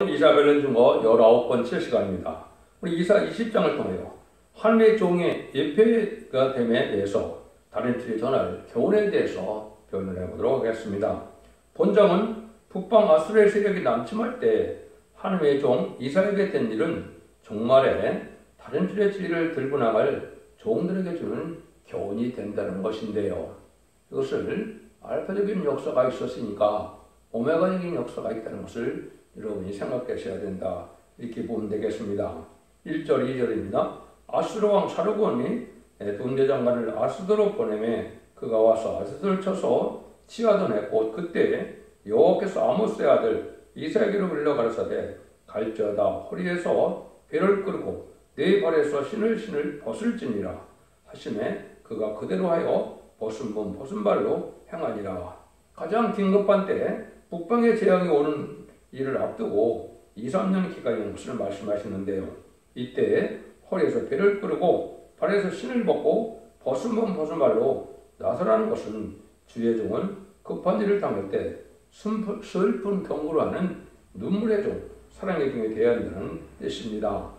이사벨은 중어 19번째 시간입니다. 우리 이사 20장을 통하여 하나님의 종의 예표가 됨에 대해서 다른 틀의 전할 교훈에 대해서 변론해 보도록 하겠습니다. 본장은 북방 아수르의 세력이 남침할 때 하나님의 종 이사에게 된 일은 종말에 다른 틀의 진리를 들고 나갈 종들에게 주는 교훈이 된다는 것인데요. 이것을 알파적인 역사가 있었으니까 오메가적인 역사가 있다는 것을 여러분이 생각하셔야 된다. 이렇게 보면 되겠습니다. 1절, 2절입니다. 아수르 왕 사르곤이 군대장관을 아스도로 보내매 그가 와서 아스도를 쳐서 치하던 해곧 그때 여호와께서 아모스의 아들 이사야에게로 불러 가라사대 갈지어다 허리에서 배를 끌고 네 발에서 신을 벗을지니라 하시매 그가 그대로 하여 벗은 몸 벗은 발로 행하니라. 가장 긴급한 때 북방의 재앙이 오는 이를 앞두고 2-3년 기간인 것을 말씀하시는데요. 이때 허리에서 배를 끌고 발에서 신을 벗고 벗은 몸 벗은 발로 나서라는 것은 주의 종은 급한 일을 당할 때 슬픈 경고를 하는 눈물의 종, 사랑의 종이 되어야 한다는 뜻입니다.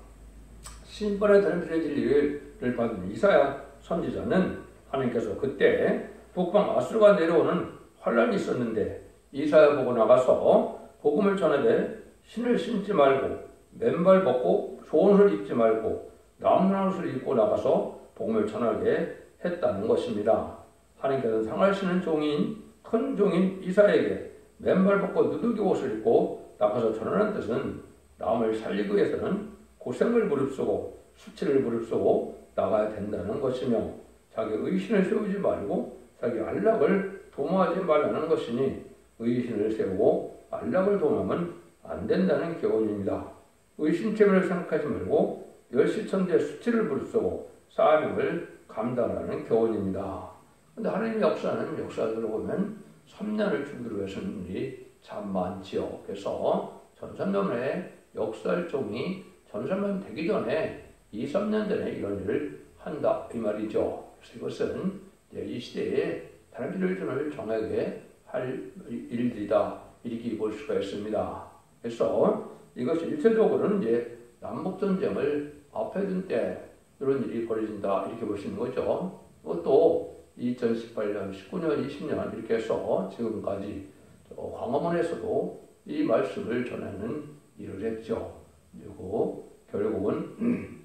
신번에 다름질의 진리를 받은 이사야 선지자는 하나님께서 그때 북방 아수르가 내려오는 환란이 있었는데 이사야 보고 나가서 복음을 전하되 신을 신지 말고 맨발 벗고 좋은 옷을 입지 말고 남는 옷을 입고 나가서 복음을 전하게 했다는 것입니다. 하나님께서는 상하시는 종인 큰 종인 이사야에게 맨발 벗고 누더기 옷을 입고 나가서 전하는 뜻은 남을 살리기 위해서는 고생을 무릅쓰고 수치를 무릅쓰고 나가야 된다는 것이며 자기 의신을 세우지 말고 자기 안락을 도모하지 말라는 것이니 의신을 세우고 안락을 도모하면 안 된다는 교훈입니다. 의심체면을 생각하지 말고 열시천대 수치를 무릅쓰고 사명을 감당하라는 교훈입니다. 그런데 하나님의 역사들을 보면 3년을 준비를 위해서는 일이 참 많지요. 그래서 전산론의 역사할 종이 전산론 되기 전에 2-3년 전에 이런 일을 한다 이 말이죠. 그래서 이것은 이 시대에 다른 일을 정하게 할 일들이다 이렇게 볼 수가 있습니다. 그래서 이것이 일체적으로는 이제 남북전쟁을 앞에 둔 때 이런 일이 벌어진다 이렇게 볼 수 있는 거죠. 또 2018년, 19년, 20년 이렇게 해서 지금까지 광화문에서도 이 말씀을 전하는 일을 했죠. 그리고 결국은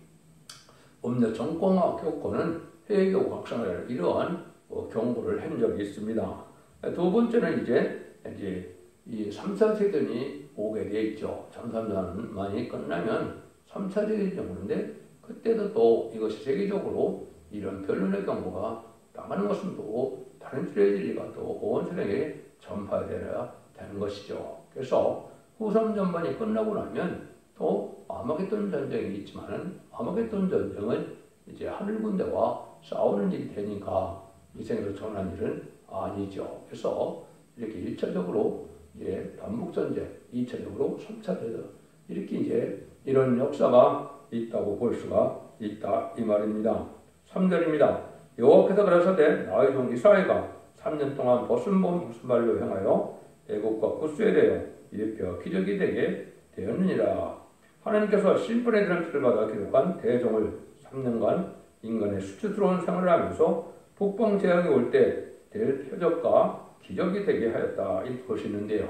음료 정공화 교권은 해외교 각성을 이러한 경고를 한 적이 있습니다. 두 번째는 이제 이 3-4세전이 오게 돼 있죠. 전산만이 끝나면 3-4세전이 오는데 그때도 또 이것이 세계적으로 이런 변론의 경고가 나가는 것은 또 다른 틀의 진리가 또 온 세상에 전파되어야 되는 것이죠. 그래서 후삼 전반이 끝나고 나면 또 아마겟돈 전쟁이 있지만 아마겟돈 전쟁은 이제 하늘 군대와 싸우는 일이 되니까 이 생에서 전한 일은 아니죠. 그래서 이렇게 1차적으로 이제 반복전쟁, 2차적으로 3차전쟁 이렇게 이제 이런 역사가 있다고 볼 수가 있다 이 말입니다. 3절입니다. 여호와께서 가라사대 나의 종 이사야가 3년 동안 벗은 몸 벗은 발로 행하여 애국과 구스에 대하여 예표와 기적이 되게 되었느니라. 하나님께서 신분의 드럼치를 받아 기록한 대종을 3년간 인간의 수치스러운 생활을 하면서 북방 재앙이 올 때 될 표적과 기적이 되게 하였다 이렇게 볼 수 있는데요.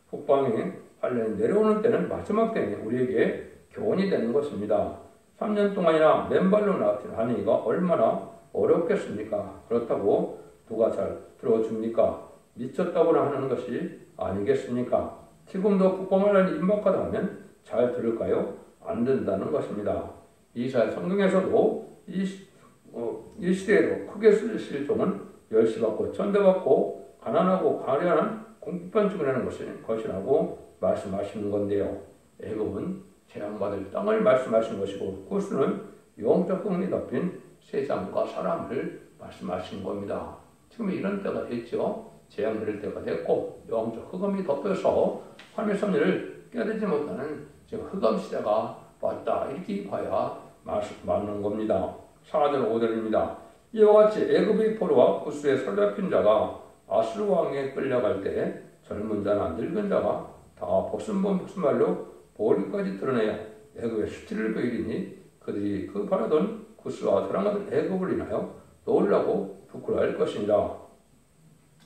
북방이 환란이 내려오는 때는 마지막 때에 우리에게 교훈이 되는 것입니다. 3년 동안이나 맨발로 나가니가 얼마나 어렵겠습니까? 그렇다고 누가 잘 들어줍니까? 미쳤다고나 하는 것이 아니겠습니까? 지금도 북방환란이 임박하다 하면 잘 들을까요? 안 된다는 것입니다. 이사야 성경에서도 이 시대에도 크게 쓰실 종은 열시받고 천대받고 가난하고 가련한 공급만 주문하는 것이라고 말씀하시는 건데요. 애굽은 재앙받을 땅을 말씀하시는 것이고 구스는 영적 흑이 덮인 세상과 사람을 말씀하시는 겁니다. 지금 이런 때가 됐죠. 재앙 들을 때가 됐고 영적 흑암이 덮여서 하나님의 섭리를 깨닫지 못하는 지금 흑암 시대가 왔다 이렇게 봐야 맞는 겁니다. 4절 5절입니다. 이와 같이 애굽의 포로와 구스의 사로잡힌 자가 아수르 왕에 끌려갈 때 젊은 자나 늙은 자가 다 벗은 몸 벗은 발로 보리까지 드러내어 애굽의 수치를 보이리니 그들이 그 바라던 구스와 사랑하던 애굽을 인하여 놀라고 부끄러워할 것이니라.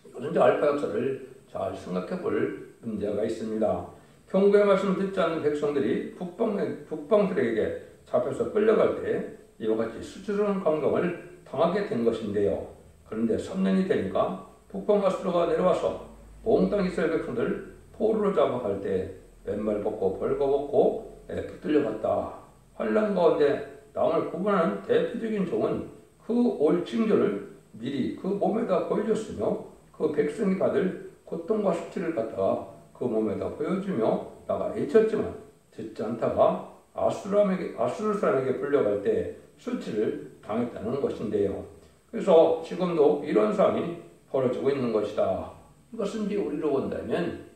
이것은 이제 알파 역사를 잘 생각해 볼 문제가 있습니다. 경고의 말씀 듣지 않는 백성들이 북방들에게 잡혀서 끌려갈 때 이와 같이 수치스러운 감동을 당하게 된 것인데요. 그런데 3년이 되니까 북방 아수르가 내려와서 온 땅 이스라엘 백성들 포로로 잡아갈 때 맨발 벗고 벌거벗고 붙들려 갔다. 환란 가운데 남을 구분하는 대표적인 종은 그 올 징조를 미리 그 몸에다 보여줬으며 그 백성이 받을 고통과 수치를 갖다가 그 몸에다 보여주며 나가 외쳤지만 듣지 않다가 아수르 사람에게 불려갈 때 수치를 당했다는 것인데요. 그래서 지금도 이런 상황이 벌어지고 있는 것이다. 이것은 이제 우리로 본다면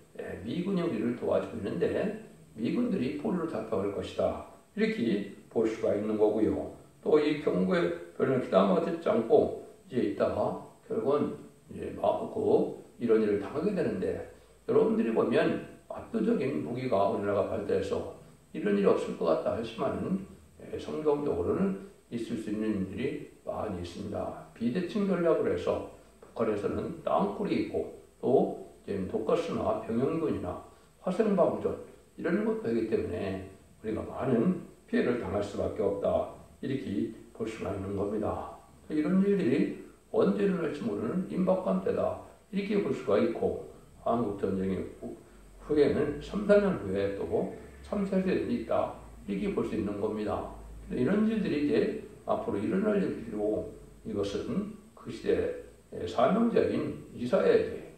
미군이 우리를 도와주고 있는데 미군들이 포로로 잡혀갈 것이다. 이렇게 볼 수가 있는 거고요. 또 이 경고의 별로 귀담아 듣지 않고 이제 있다가 결국은 이제 이런 일을 당하게 되는데 여러분들이 보면 압도적인 무기가 우리나라가 발달해서 이런 일이 없을 것 같다 하지만은 성경적으로는 있을 수 있는 일들이 많이 있습니다. 비대칭 전략을 해서 북한에서는 땅굴이 있고 또 독가스나 병영군이나 화생방전 이런 것도 하기 때문에 우리가 많은 피해를 당할 수밖에 없다. 이렇게 볼 수가 있는 겁니다. 이런 일들이 언제 일어날지 모르는 임박한 때다. 이렇게 볼 수가 있고 한국전쟁의 후에는 3, 4년 후에 또 3, 4세들이 있다. 이렇게 볼 수 있는 겁니다. 이런 일들이 이제 앞으로 일어날 일들이고 이것은 그 시대의 사명자인 이사야에게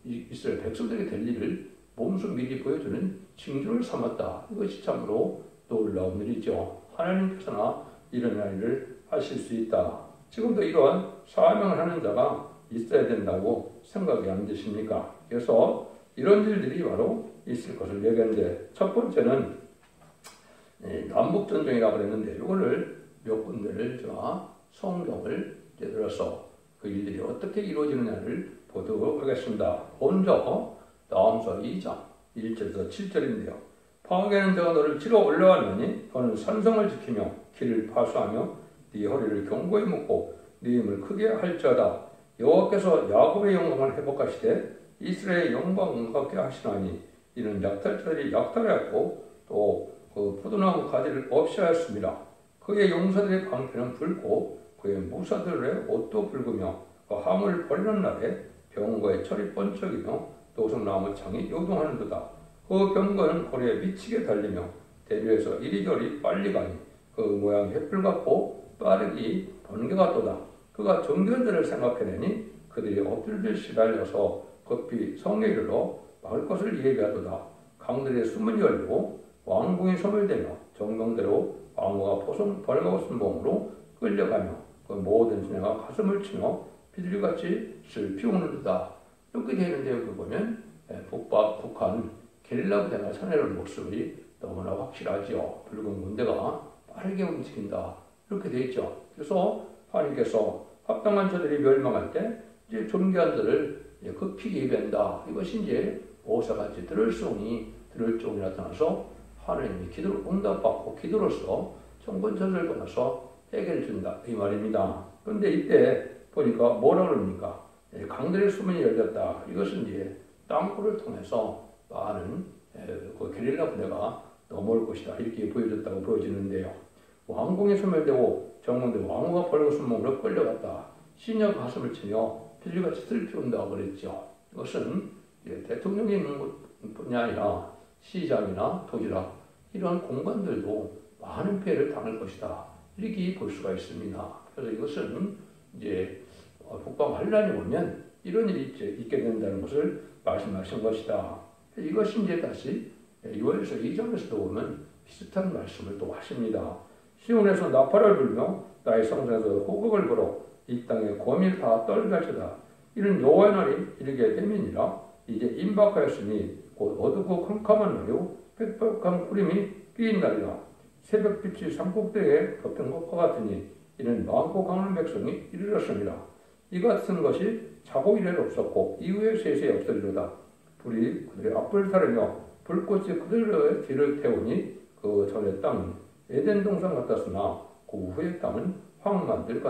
이스라엘 백성들이 될 일을 몸소 미리 보여주는 징조를 삼았다. 이것이 참으로 놀라운 일이죠. 하나님께서나 일어날 일을 하실 수 있다. 지금도 이러한 사명을 하는 자가 있어야 된다고 생각이 안 드십니까? 그래서 이런 일들이 바로 있을 것을 얘기하는데 첫 번째는 남북전쟁이라고 그랬는데 이거를 몇 군데를 제가 성경을 들어서 그 일들이 어떻게 이루어지느냐를 보도록 하겠습니다. 먼저 나홈서 2장 1절에서 7절인데요. 방에는 내가 너를 치러 올라왔느니 너는 산성을 지키며 길을 파수하며 네 허리를 견고히 묶고 네 힘을 크게 할지어다. 여호와께서 야곱의 영광을 회복하시되 이스라엘의 영광을 갖게 하시나니 이는 약탈자들이 약탈하였고 또 그 포도나무 가지를 없이 하였습니다. 그의 용사들의 방패는 붉고 그의 무사들의 옷도 붉으며 그 함을 버리는 날에 병거의 철이 번쩍이며 도성나무 창이 요동하는도다. 그 병거는 허리에 미치게 달리며 대류에서 이리저리 빨리 가니 그 모양이 횃불 같고 빠르기 번개 같도다. 그가 정견들을 생각해내니 그들이 엎들듯이 달려서 급히 성에 이르러 막을 것을 예비하도다. 강들의 수문이 열리고 왕궁이 소멸되며 정경대로 왕후가 벌거벗은 몸으로 끌려가며 그 모든 시내가 가슴을 치며 비둘기같이 슬피 우는도다. 이렇게 되는데 여기 보면 북한 게릴라 부대가 쳐내는 모습이 너무나 확실하지요. 붉은 군대가 빠르게 움직인다. 이렇게 되어 있죠. 그래서 하나님께서 합당한 자들이 멸망할 때 이제 존귀한 자를 급히 예배한다. 이것이 이제 모세같이 들을 종이 나타나서 하나님이 기도를 응답받고 기도로서 정권자들을 떠나서 해결해 준다. 이 말입니다. 그런데 이때 보니까 뭐라 그럽니까? 강들의 수문이 열렸다. 이것은 이제 땅굴을 통해서 많은 그 게릴라 부대가 넘어올 것이다. 이렇게 보여졌다고 보여지는데요. 왕궁이 소멸되고 정문대 왕후가 벌거벗은 몸으로 끌려갔다. 시녀가 가슴을 치며 비둘기같이 슬피 운다고 그랬죠. 이것은 대통령이 있는 것뿐이 아니라 시장이나 도시락 이러한 공간들도 많은 피해를 당할 것이다. 이렇게 볼 수가 있습니다. 그래서 이것은 이제 북방 환란이 오면 이런 일이 있게 된다는 것을 말씀하신 것이다. 이것이 이제 다시 요엘서 2장에서도 보면 비슷한 말씀을 또 하십니다. 시온에서 나팔을 불며 나의 성산에서 호곡을 불어 이 땅에 곰이 다 떨게 하시다. 이런 여호와의 날이 이르게 됨이니라. 이제 임박하였으니 곧 어둡고 캄캄한 날이요 빽빽한 구름이 끼인 날이라. 새벽빛이 산꼭대기에 덮인 것과 같으니 이는 많고 강한 백성이 이르렀습니다. 이 같은 것이 자고 이래로 없었고 이후에 세세에 없으리로다. 불이 그들의 앞을 타르며 불꽃이 그들의 뒤를 태우니 그 전의 땅은 에덴 동산 같았으나 그 후의 땅은 황만들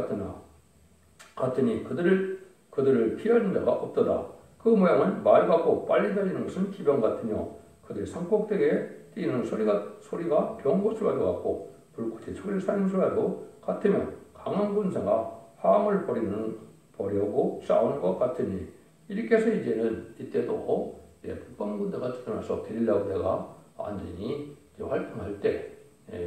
같으니 그들을 피하는 자가 없도다. 그 모양은 말 같고 빨리 달리는 것은 기병 같으며 그들이 산꼭대기에 뛰는 소리가 병고소리와도 같고 불꽃이 소리를 사는 소리와도 같으며 강한 군사가 화음을 버리고 싸우는 것 같으니 이렇게 해서 이제는 이때도 북방군대가 드러나서 게릴라 부대가 완전히 활동할 때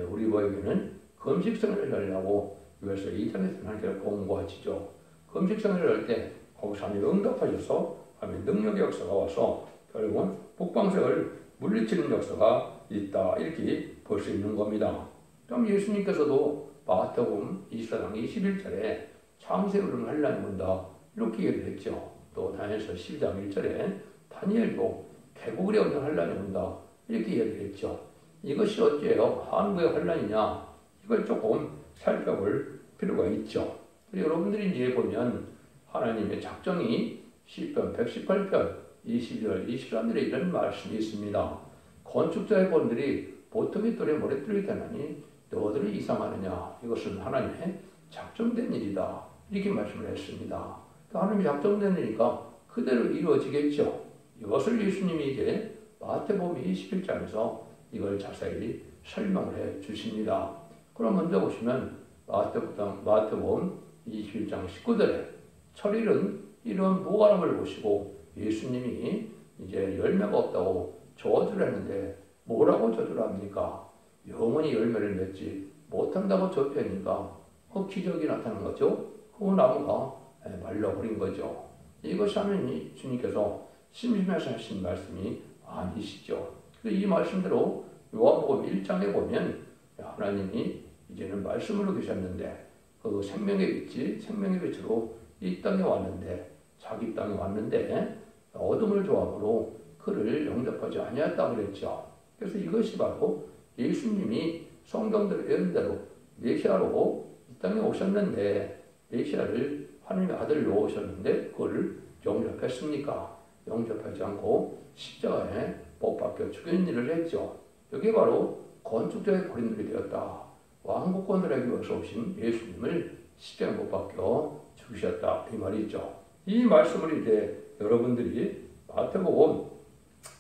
우리 보에게는 금식성회를 하려고 그래서 2장에서 하나님께서 공고하시죠. 금식성회를 할 때 거기서 하나님이 응답하셔서 하나님의 능력의 역사가 와서 결국은 북방색을 물리치는 역사가 있다 이렇게 볼 수 있는 겁니다. 그럼 예수님께서도 마태복음 24장 21절에 창세우를 환란이 온다 이렇게 얘기를 했죠. 또 다니엘서 12장 1절에 다니엘도 개구리 얻는 환란이 온다 이렇게 얘기를 했죠. 이것이 어째요? 한국의 환란이냐? 이걸 조금 살펴볼 필요가 있죠. 여러분들이 이제 보면 하나님의 작정이 시편 118편 22절 23절에 이런 말씀이 있습니다. 건축자의 본들이 보통의 똘에 모래떨이 되나니 너희들이 이상하느냐? 이것은 하나님의 작정된 일이다. 이렇게 말씀을 했습니다. 하나님이 작정된 일이니까 그대로 이루어지겠죠. 이것을 예수님이 이제 마태복음 21장에서 이걸 자세히 설명을 해 주십니다. 그럼 먼저 보시면 마태복음 21장 19절에 철일은 이런 무관함을 보시고 예수님이 이제 열매가 없다고 저주를 했는데 뭐라고 저주를 합니까? 영원히 열매를 맺지 못한다고 저주하니까 그 기적이 나타난 거죠. 그 나무가 말라버린 거죠. 이것이 하면 주님께서 심심해서 하신 말씀이 아니시죠. 그래서 이 말씀대로 요한복음 1장에 보면 하나님이 이제는 말씀으로 계셨는데 그 생명의 빛으로 이 땅에 왔는데 자기 땅에 왔는데 어둠을 좋아함으로 그를 영접하지 아니했다 그랬죠. 그래서 이것이 바로 예수님이 성경대로 예언대로 메시아로 이 땅에 오셨는데 메시아를 하나님의 아들로 오셨는데 그거를 영접했습니까? 영접하지 않고 십자가에 못 박혀 죽이는 일을 했죠. 여기 바로 건축자의 버림들이 되었다. 왕국권들에게 어서 오신 예수님을 십자가에 못 박혀 죽으셨다. 이 말이죠. 이 말씀을 이제 여러분들이 마태복음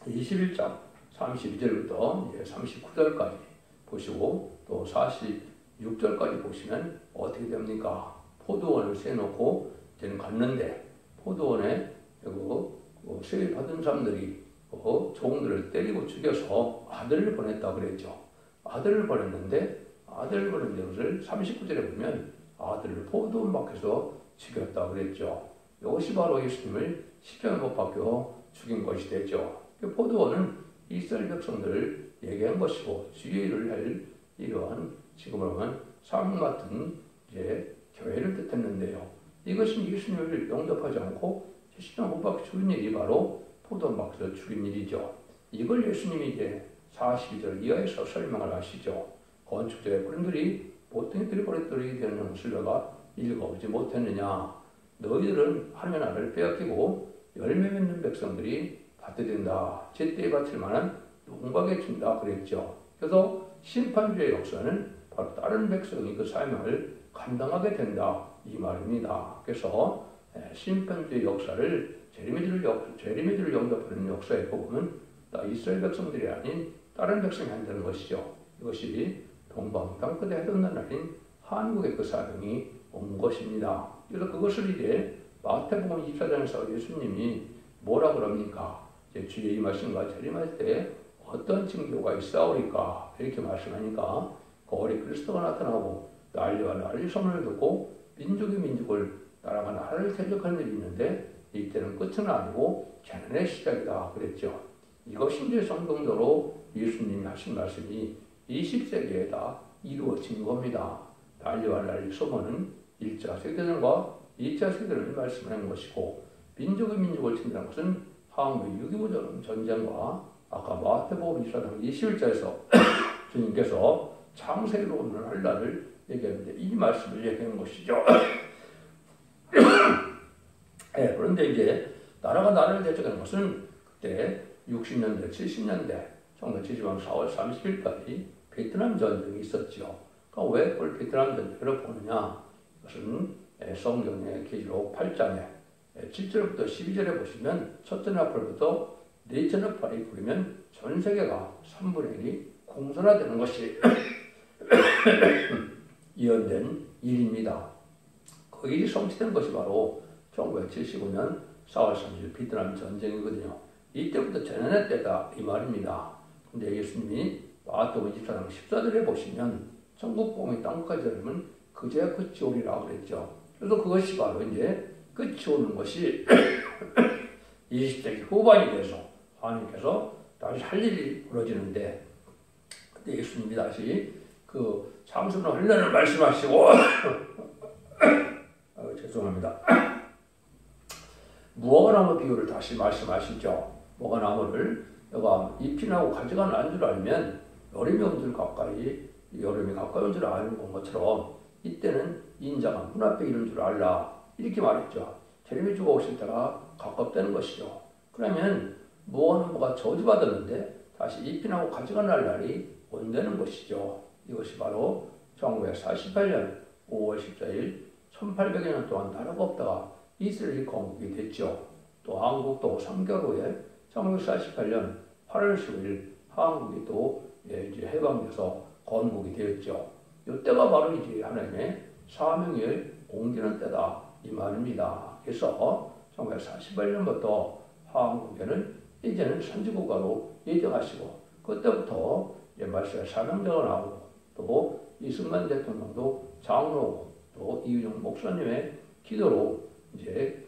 21장 32절부터 39절까지 보시고 또 46절까지 보시면 어떻게 됩니까? 포도원을 세놓고 이제는 갔는데 포도원에 세례 받은 사람들이 종들을 때리고 죽여서 아들을 보냈다 그랬죠. 아들을 보냈는데 것을 39절에 보면 아들을 포도원 밖에서 죽였다 그랬죠. 이것이 바로 예수님을 십자가에 못 박혀 죽인 것이 되죠. 포도원은 이스라엘 백성들을 얘기한 것이고 주의를 할 이러한 지금으로 보면 상 같은 교회를 뜻했는데요. 이것은 예수님을 영접하지 않고 십자가에 못 박혀 죽인 일이 바로 포도원 밖에서 죽인 일이죠. 이걸 예수님이 이제 42절 이하에서 설명을 하시죠. 건축자의 부름들이 보통의 들이버렸더니 되는 것을 내가 읽어보지 못했느냐. 너희들은 하나님의 나라를 빼앗기고 열매 맺는 백성들이 밭에 된다. 제때에 바칠 만한 농박에 준다 그랬죠. 그래서 심판주의 역사는 바로 다른 백성이 그 사명을 감당하게 된다. 이 말입니다. 그래서 심판주의 역사를 제리미들을 영접하는 역사에 보면 이스라엘 백성들이 아닌 다른 백성이 한다는 것이죠. 이것이 동방땅끝에 해돋는 날인 한국의 그 사명이 온 것입니다. 그래서 그것을 이제 마태복음 24장에서 예수님이 뭐라 그럽니까? 주의 이 말씀과 재림할 때 어떤 징조가 있사오리까? 이렇게 말씀하니까 거리 그리스도가 나타나고 난리와 난리 소문을 듣고 민족이 민족을 나라가 나라를 대적하는 일이 있는데 이때는 끝은 아니고 재난의 시작이다 그랬죠. 이것이 이제 성경대로 예수님이 하신 말씀이 20세기에 다 이루어진 겁니다. 난리와 난리 소문은 1차 세계대전과 2차 세계대전을 말씀하는 것이고 민족의 민족을 친다는 것은 한국 6.25 전쟁과 아까 마태복음 24장 21절에서 주님께서 창세기로 오는 환란을 얘기하는데 이 말씀을 얘기하는 것이죠. 그런데 이제 나라가 나라를 대적하는 것은 그때 60년대, 70년대 1975년 4월 30일까지 베트남 전쟁이 있었죠. 그러니까 왜 그걸 베트남 전쟁으로 보느냐? 이것은 성경의 계시록 8장에 7절부터 12절에 보시면 첫째 나팔부터 넷째 나팔이 부르면 전 세계가 3분의 1이 공산화되는 것이 예언된 일입니다. 그 일이 성취된 것이 바로 1975년 4월 30일 베트남 전쟁이거든요. 이때부터 재난의 때다 이 말입니다. 근데 예수님이 마태복음 24장 14절에 보시면 천국 복음이 땅끝까지 이르면 그제야 끝이 오리라 그랬죠. 그래서 그것이 바로 이제 끝이 오는 것이 20세기 후반이 돼서 하나님께서 다시 할 일이 벌어지는데, 그때 예수님이 다시 그 참선의 훈련을 말씀하시고 죄송합니다. 무화과나무 비유를 다시 말씀하시죠. 무화과나무를 내가 잎이 나고 가지가 난 줄 알면 여름이 온 줄 가까이 온 줄 아는 것처럼 이때는 인자가 문 앞에 이른 줄 알라 이렇게 말했죠. 재림이 주가 오실 때가 가깝다는 것이죠. 그러면 무화과나무가 저주받았는데 다시 잎이 나고 가지가 날 날이 온다는 것이죠. 이것이 바로 1948년 5월 14일 1800여 년 동안 나라가 없다가 이스라엘이 건국이 됐죠. 또 한국도 3개월 후에 1948년 8월 10일 한국이 또 이제 해방돼서 건국이 되었죠. 이때가 바로 이제 하나님의 사명을 옮기는 때다 이 말입니다. 그래서 1948년부터 한국에는 이제는 선지국가로 예정하시고 그때부터 말세의 사명자가 나오고 또 이승만 대통령도 장로고 또 이윤영 목사님의 기도로 이제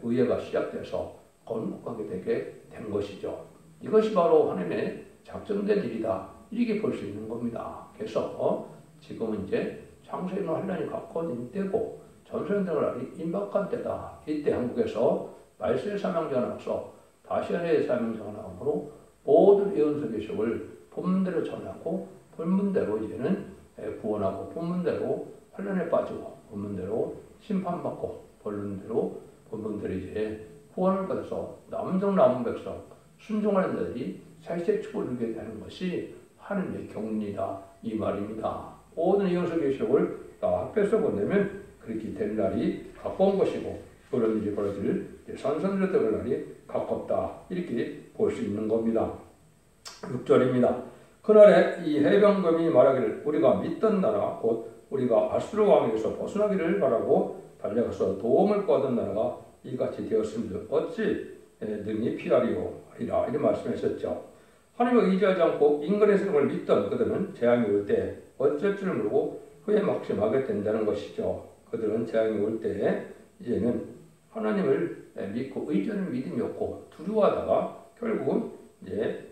의회가 시작돼서 건국하게 되게 된 것이죠. 이것이 바로 하나님의 작정된 일이다 이렇게 볼 수 있는 겁니다. 그래서 지금은 이제 창세의 환란이 가까워진 때고 전소년 들어가기 임박한 때다. 이때 한국에서 말세의 사명자가 나와서 다시 하나의 사명자가 나오므로 모든 예언서 계시록을 본문대로 전하고 본문대로 이제는 구원하고 본문대로 환란에 빠지고 본문대로 심판받고 본문대로 이제 구원을 받아서 남은 백성 순종하는 자들이 살색 축복을 누리게 되는 것이 하나님의 경륜이다 이 말입니다. 모든 예언서 계시록을 다 합해서 본다면 그렇게 될 날이 가까운 것이고 그런 일이 벌어질 선선으로 될 날이 가깝다 이렇게 볼 수 있는 겁니다. 6절입니다. 그날에 이 해병검이 말하기를 우리가 믿던 나라 곧 우리가 아수르 왕에게서 벗어나기를 바라고 달려가서 도움을 구하던 나라가 이같이 되었음을 어찌 능히 피하리오 하리라 이런 말씀하셨죠. 하나님을 의지하지 않고 인간의 생각을 믿던 그들은 재앙이 올 때 어쩔 줄 모르고 후에 막심하게 된다는 것이죠. 그들은 재앙이 올 때 이제는 하나님을 믿고 의지하는 믿음이 없고 두려워하다가 결국은 이제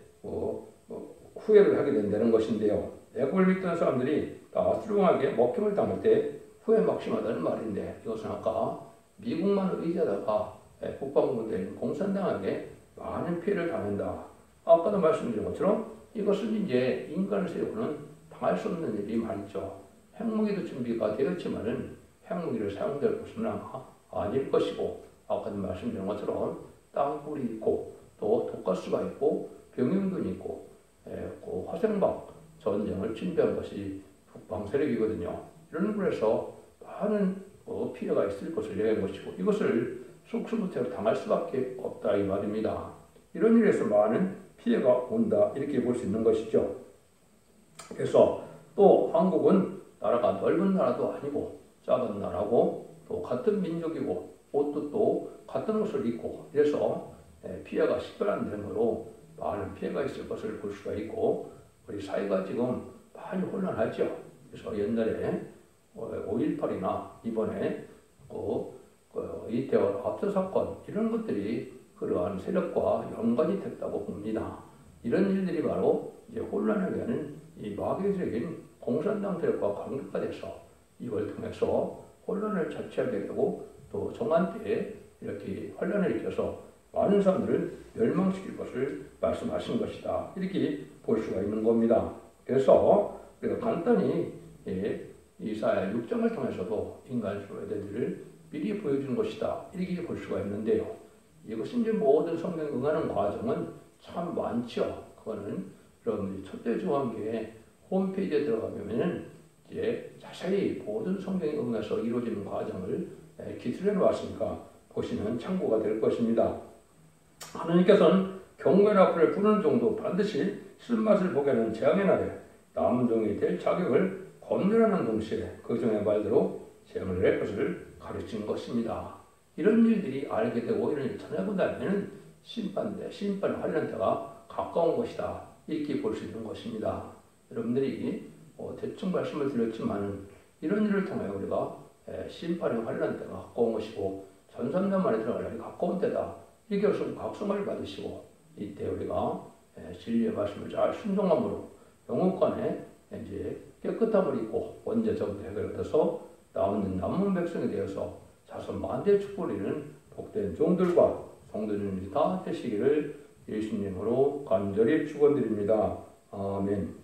후회를 하게 된다는 것인데요. 애굽을 믿던 사람들이 아수르 왕에게 먹힘을 당할 때 후회 막심하다는 말인데 이것은 아까 미국만 의지하다가 국방부대인 공산당에게 많은 피해를 당한다. 아까도 말씀드린 것처럼 이것은 이제 인간을 세우고는 당할 수 없는 일이 많죠. 핵무기도 준비가 되었지만은 핵무기를 사용될 것은 아닐 것이고 아까도 말씀드린 것처럼 땅굴이 있고 또 독가스가 있고 병영균이 있고 화생방 전쟁을 준비한 것이 북방 세력이거든요. 이런 곳에서 많은 피해가 있을 것을 얘기한 것이고 이것을 속수무책으로 당할 수밖에 없다 이 말입니다. 이런 일에서 많은 피해가 온다 이렇게 볼 수 있는 것이죠. 그래서 또 한국은 나라가 넓은 나라도 아니고 작은 나라고 또 같은 민족이고 옷도 또 같은 옷을 입고 이래서 피해가 식별한 데므로 많은 피해가 있을 것을 볼 수가 있고 우리 사회가 지금 많이 혼란하죠. 그래서 옛날에 5.18이나 이번에 이태원 압수 사건 이런 것들이 그러한 세력과 연관이 됐다고 봅니다. 이런 일들이 바로 이제 혼란을 위하는 이 마귀적인 공산당 세력과 관계가 돼서 이걸 통해서 혼란을 자초하게 되고 또 정한 때에 이렇게 혼란을 일으켜서 많은 사람들을 멸망시킬 것을 말씀하신 것이다. 이렇게 볼 수가 있는 겁니다. 그래서 우리가 간단히 이사야 6장을 통해서도 인간 소외된 일을 미리 보여준 것이다. 이렇게 볼 수가 있는데요. 이것이 이제 모든 성경 응하는 과정은 참 많죠. 그거는 여러분들이 첫째 조항교회 홈페이지에 들어가면은 이제 자세히 모든 성경에 응해서 이루어지는 과정을 기술해 놓았으니까 보시면 참고가 될 것입니다. 하나님께서는 경건의 앞을 부르는 정도 반드시 쓴맛을 보게 하는 재앙의 날에 남은 종이 될 자격을 건멸하는 동시에 그 종의 말대로 재앙을 낼 것을 가르치는 것입니다. 이런 일들이 알게 되고 이런 일을 전해본다면 심판의 환란 때가 가까운 것이다. 이렇게 볼 수 있는 것입니다. 여러분들이 대충 말씀을 드렸지만 이런 일을 통해 우리가 심판의 환란 때가 가까운 것이고 전산년 만에 들어갈 날이 가까운 때다. 이렇게 해서 각성을 받으시고 이때 우리가 진리의 말씀을 잘 순종함으로 영혼간에 이제 깨끗함을 입고 원죄적으로 해결돼서 남은 백성이 되어서 자손 만대의 축복을 이루는 복된 종들과 성도님이 다 되시기를 예수님으로 간절히 축원드립니다. 아멘.